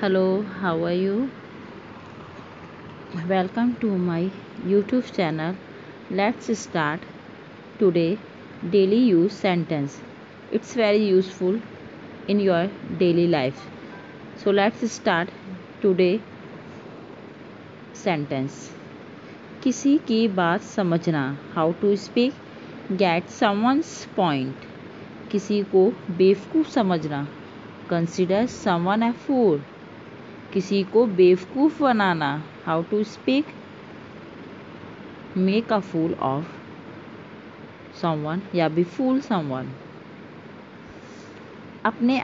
Hello, how are you? Welcome to my YouTube channel. Let's start today daily use sentence. It's very useful in your daily life. So let's start today sentence. किसी की बात समझना. How to speak? Get someone's point. किसी को बेवकूफ़ समझना. Consider someone a fool. किसी को बेवकूफ़ बनाना. How to speak? Make a fool of someone या बी फूल समवन. अपने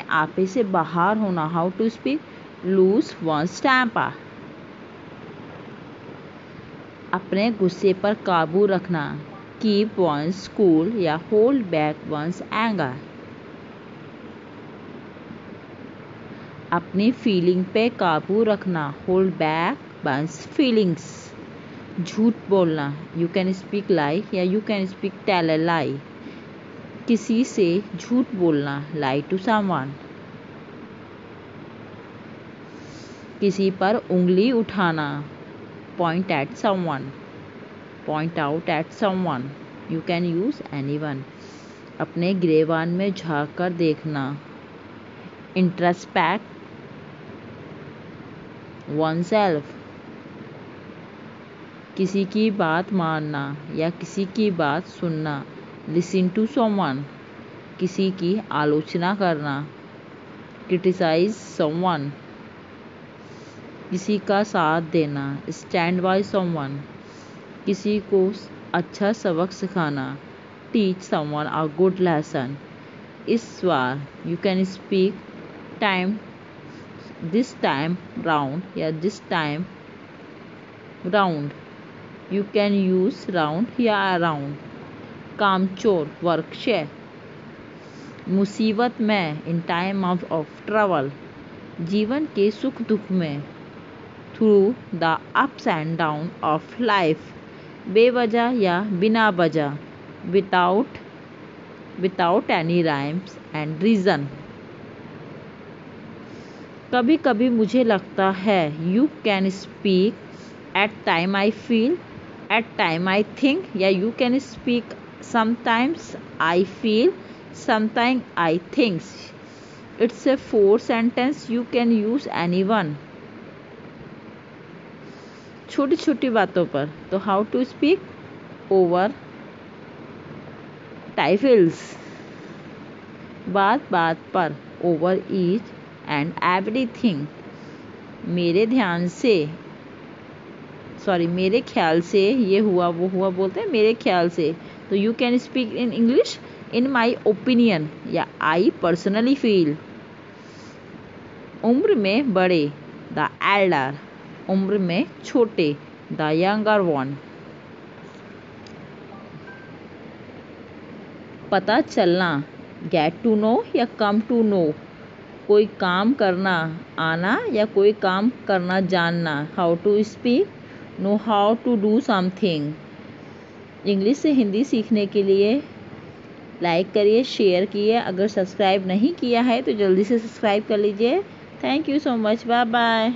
आपे से बाहर होना. How to speak? Lose one's temper. अपने गुस्से पर काबू रखना. कीप वंस कूल या होल्ड बैक वंस एंगर. अपनी फीलिंग पे काबू रखना. Hold back one's feelings. झूठ बोलना. यू कैन स्पीक लाई या you can speak tell a lie. किसी से झूठ बोलना. Lie to someone. किसी पर उंगली उठाना. Point at someone. Point out at someone. You can use anyone. अपने गिरेबान में झांक कर देखना. Introspect oneself. किसी की बात मानना या किसी की बात सुनना. Listen to someone. किसी की आलोचना करना. Criticise someone. किसी का साथ देना. Stand by someone. किसी को अच्छा सबक सिखाना. Teach someone a good lesson. इस बार you can speak time this time round या this time round. You can use round या around. कामचोर वर्क शेयर. मुसीबत में in time of trouble. जीवन के सुख दुख में through the ups and down of life. बेवजह या बिना वजह. without any rhymes and reason. कभी कभी मुझे लगता है. You can speak at time I feel. At time I think या you can speak sometimes I feel sometime I thinks. It's a 4 sentence. You can use anyone. छोटी छोटी बातों पर. तो how to speak over trifles. बात बात पर. Over each and everything. मेरे ख्याल से ये हुआ वो हुआ बोलते हैं मेरे ख्याल से. तो you can speak in English in my opinion या आई पर्सनली फील. उम्र में बड़े. The Elder. उम्र में छोटे. The younger one. पता चलना. गेट टू नो या कम टू नो. कोई काम करना आना या कोई काम करना जानना. How to speak? No how to do something. English से हिंदी सीखने के लिए लाइक करिए, शेयर किए. अगर सब्सक्राइब नहीं किया है तो जल्दी से सब्सक्राइब कर लीजिए. Thank you so much. Bye bye.